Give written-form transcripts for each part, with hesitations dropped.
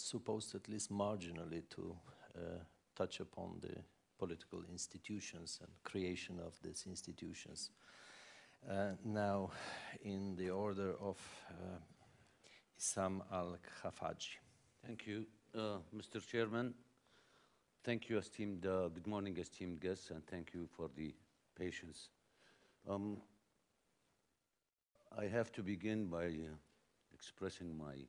supposed at least marginally to touch upon the political institutions and creation of these institutions. Now, in the order of Isam al Khafaji. Thank you, Mr. Chairman. Thank you, esteemed, good morning, esteemed guests, and thank you for the patience. I have to begin by expressing my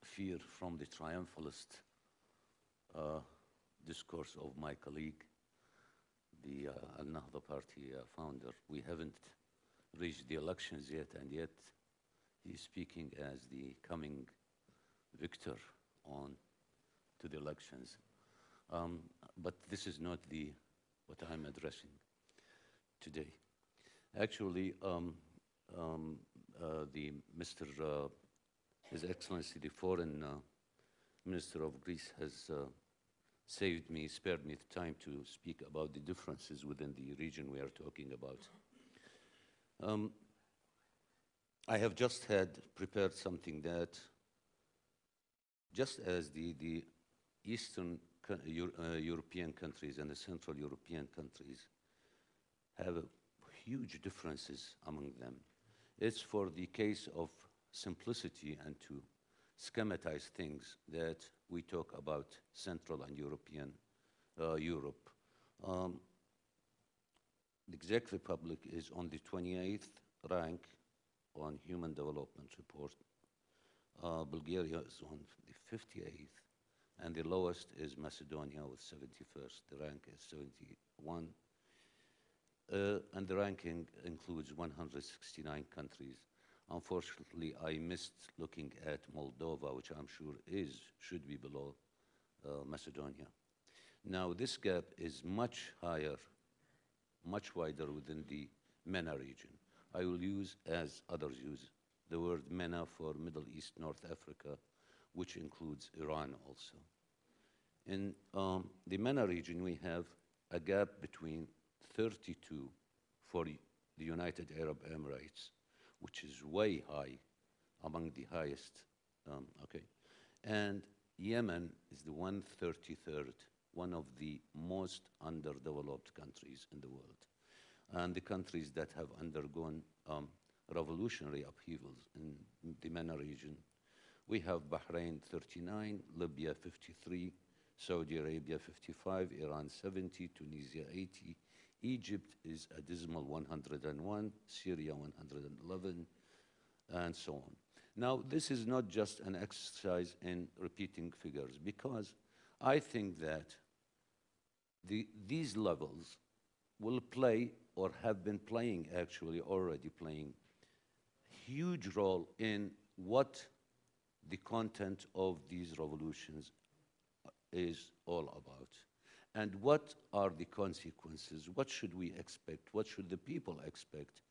fear from the triumphalist discourse of my colleague, the Al-Nahda Party founder. We haven't reached the elections yet, and yet he's speaking as the coming victor on to the elections. But this is not what I'm addressing today. Actually, His Excellency, the Foreign Minister of Greece, has spared me the time to speak about the differences within the region we are talking about. I have just prepared something that, just as the Eastern European countries and the Central European countries have huge differences among them, it's for the case of simplicity and to schematize things that we talk about Central and European Europe. The Czech Republic is on the 28th rank on Human Development Report. Bulgaria is on the 58th, and the lowest is Macedonia with 71st. The rank is 71, and the ranking includes 169 countries. Unfortunately, I missed looking at Moldova, which I'm sure should be below Macedonia. Now, this gap is much higher, much wider within the MENA region. I will use, as others use, the word MENA for Middle East, North Africa, which includes Iran also. In the MENA region, we have a gap between 32 for the United Arab Emirates, which is way high, among the highest, and Yemen is the 133rd, one of the most underdeveloped countries in the world, and the countries that have undergone revolutionary upheavals in the MENA region. We have Bahrain 39, Libya 53, Saudi Arabia 55, Iran 70, Tunisia 80, Egypt is a dismal 101, Syria 111, and so on. Now, this is not just an exercise in repeating figures, because I think that these levels will play, or have been playing, actually already playing, huge role in what the content of these revolutions is all about. And what are the consequences? What should we expect? What should the people expect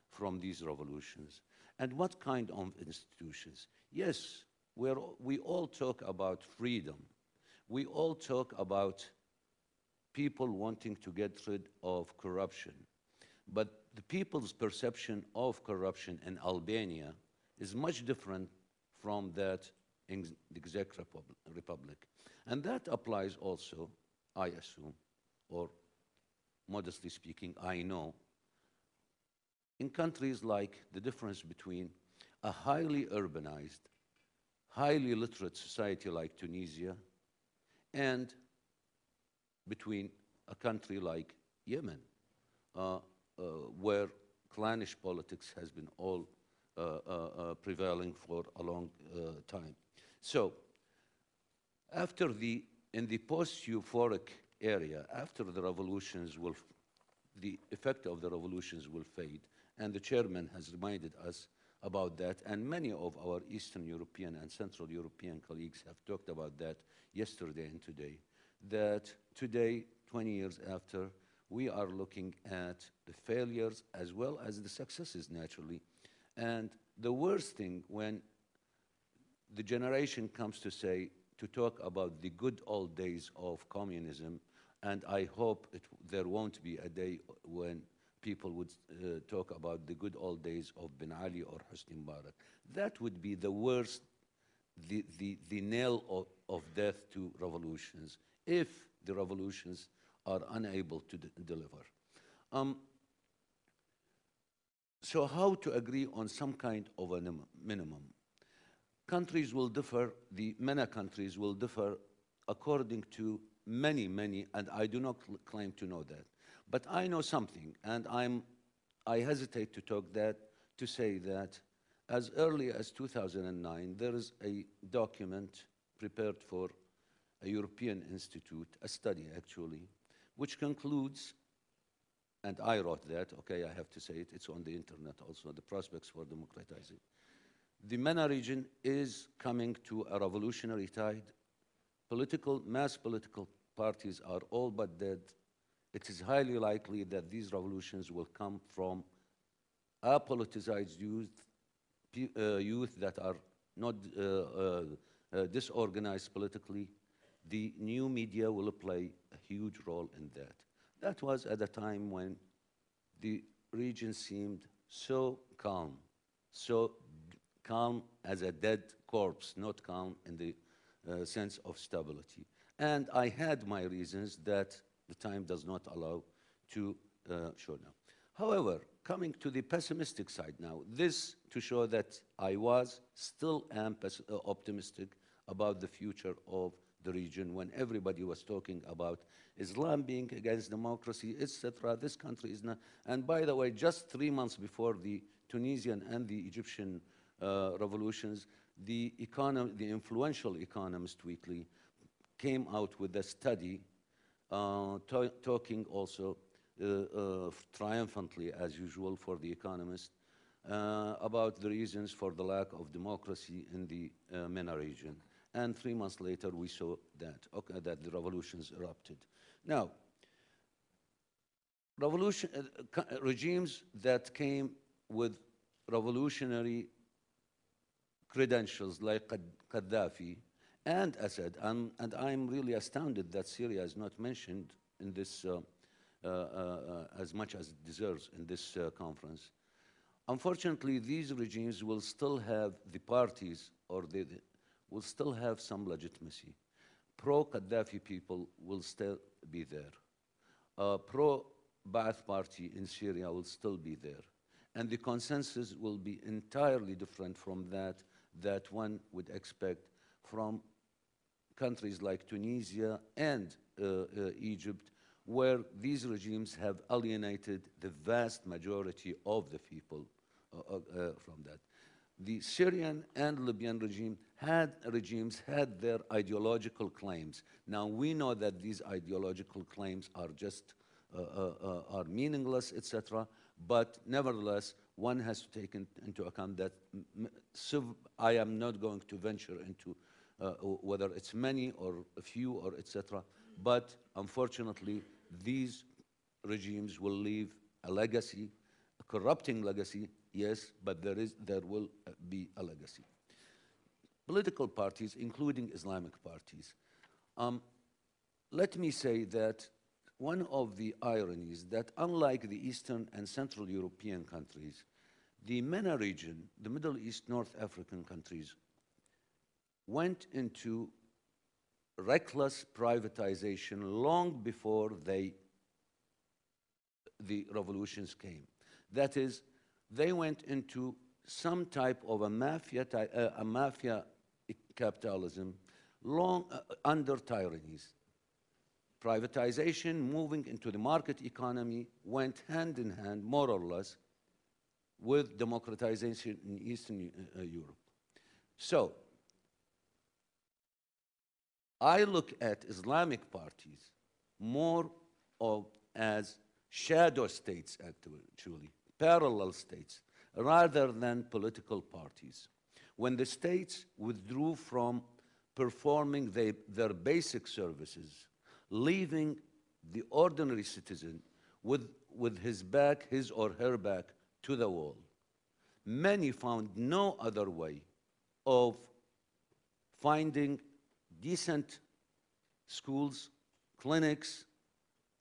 from these revolutions? And what kind of institutions? Yes, we all talk about freedom. We all talk about people wanting to get rid of corruption. But the people's perception of corruption in Albania is much different from that in the Czech Republic. And that applies also, I assume, or modestly speaking, I know, in countries like the difference between a highly urbanized, highly literate society like Tunisia and between a country like Yemen, where clannish politics has been all prevailing for a long time. So, in the post-euphoric area, after the revolutions the effect of the revolutions will fade, and the chairman has reminded us about that, and many of our Eastern European and Central European colleagues have talked about that yesterday and today, that today, 20 years after, we are looking at the failures as well as the successes, naturally. And the worst thing when the generation comes to talk about the good old days of communism, and I hope there won't be a day when people would talk about the good old days of Ben Ali or Hosni Mubarak. That would be the worst the nail of death to revolutions if the revolutions are unable to deliver. So how to agree on some kind of a minimum? Countries will differ, the MENA countries will differ according to many, and I do not claim to know that. But I know something, and I hesitate to say that as early as 2009, there is a document prepared for a European institute, a study actually, which concludes, and I wrote that, okay, I have to say it, it's on the internet also, the prospects for democratizing. The MENA region is coming to a revolutionary tide. Mass political parties are all but dead. It is highly likely that these revolutions will come from apoliticized youth that are not disorganized politically. The new media will play a huge role in that. That was at a time when the region seemed so calm as a dead corpse, not calm in the sense of stability. And I had my reasons that the time does not allow to show now. However, coming to the pessimistic side now, this to show that I still am optimistic about the future of the region when everybody was talking about Islam being against democracy, etc. This country is not. And by the way, just 3 months before the Tunisian and the Egyptian revolutions, the influential Economist Weekly came out with a study talking also triumphantly, as usual, for the Economist, about the reasons for the lack of democracy in the MENA region. And 3 months later, we saw that, that the revolutions erupted. Now, regimes that came with revolutionary credentials like Gaddafi and Assad, and I'm really astounded that Syria is not mentioned in this as much as it deserves in this conference. Unfortunately, these regimes will still have the parties, or they will still have some legitimacy. Pro-Gaddafi people will still be there. Pro-Ba'ath party in Syria will still be there. And the consensus will be entirely different from that one would expect from countries like Tunisia and Egypt, where these regimes have alienated the vast majority of the people from that. The Syrian and Libyan regimes had their ideological claims. Now we know that these ideological claims are just are meaningless, etc. But nevertheless, one has to take into account that I am not going to venture into whether it's many or a few or etc. But unfortunately, these regimes will leave a legacy, a corrupting legacy, yes, but there will be a legacy. Political parties, including Islamic parties. Let me say that one of the ironies that unlike the Eastern and Central European countries, the MENA region, the Middle East, North African countries, went into reckless privatization long before the revolutions came. That is, they went into some type of a mafia capitalism long under tyrannies. Privatization, moving into the market economy, went hand in hand, more or less, with democratization in Eastern Europe. So, I look at Islamic parties more as shadow states, actually, parallel states, rather than political parties. When the states withdrew from performing their basic services, leaving the ordinary citizen with his or her back to the wall, many found no other way of finding decent schools, clinics,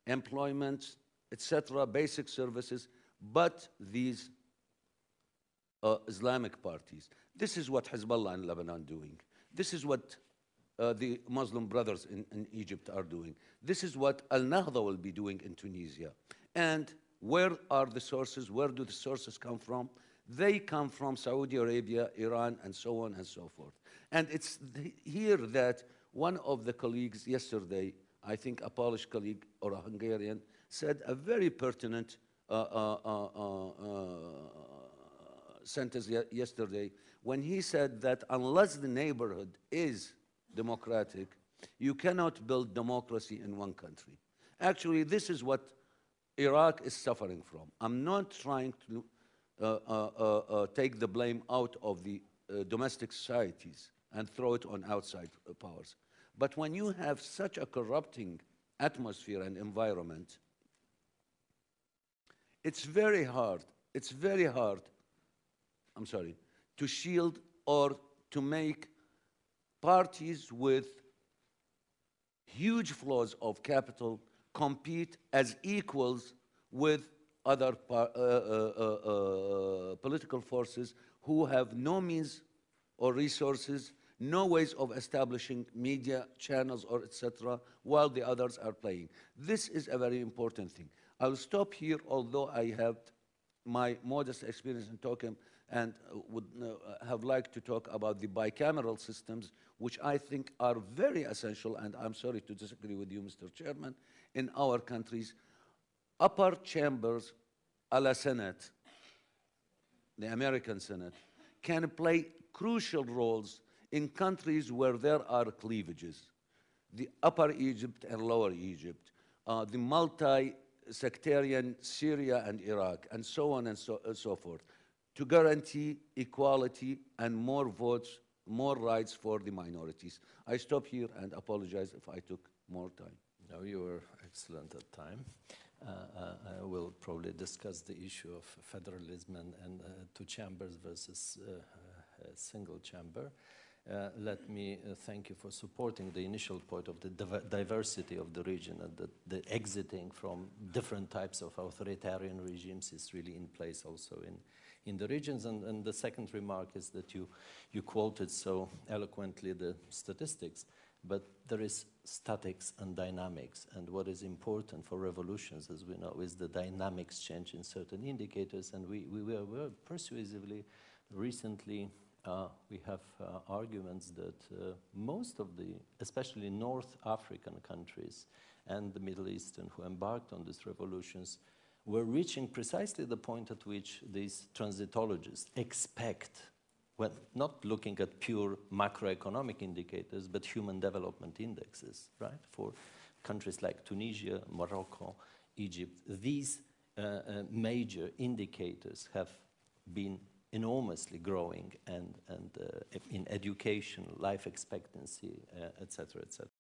employment, etc., basic services, but these Islamic parties. This is what Hezbollah in Lebanon doing. This is what the Muslim brothers in Egypt are doing. This is what Al-Nahda will be doing in Tunisia. And where are the sources? Where do the sources come from? They come from Saudi Arabia, Iran, and so on and so forth. And it's here that one of the colleagues yesterday, I think a Polish colleague or a Hungarian, said a very pertinent sentence yesterday when he said that unless the neighborhood is democratic, you cannot build democracy in one country. Actually, this is what Iraq is suffering from. I'm not trying to take the blame out of the domestic societies and throw it on outside powers. But when you have such a corrupting atmosphere and environment, it's very hard, I'm sorry, to shield or to make parties with huge flows of capital compete as equals with other political forces who have no means or resources, no ways of establishing media channels or etc., while the others are playing. This is a very important thing. I'll stop here, although I have my modest experience in talking and would have liked to talk about the bicameral systems, which I think are very essential, and I'm sorry to disagree with you, Mr. Chairman, in our countries. Upper chambers, a la Senate, the American Senate, can play crucial roles in countries where there are cleavages. The Upper Egypt and Lower Egypt, the multi-sectarian Syria and Iraq, and so on and so forth, to guarantee equality and more votes, more rights for the minorities. I stop here and apologize if I took more time. No, you were excellent at time. I will probably discuss the issue of federalism and two chambers versus a single chamber. Let me thank you for supporting the initial point of the diversity of the region, and the exiting from different types of authoritarian regimes is really in place also in the regions. And the second remark is that you quoted so eloquently the statistics, but there is statics and dynamics. And what is important for revolutions, as we know, is the dynamics change in certain indicators. And we were persuasively recently we have arguments that most of the, especially North African countries and the Middle Eastern who embarked on these revolutions were reaching precisely the point at which these transitologists expect, well, not looking at pure macroeconomic indicators, but human development indexes, right? For countries like Tunisia, Morocco, Egypt, these major indicators have been enormously growing, and in education, life expectancy, et cetera, et cetera.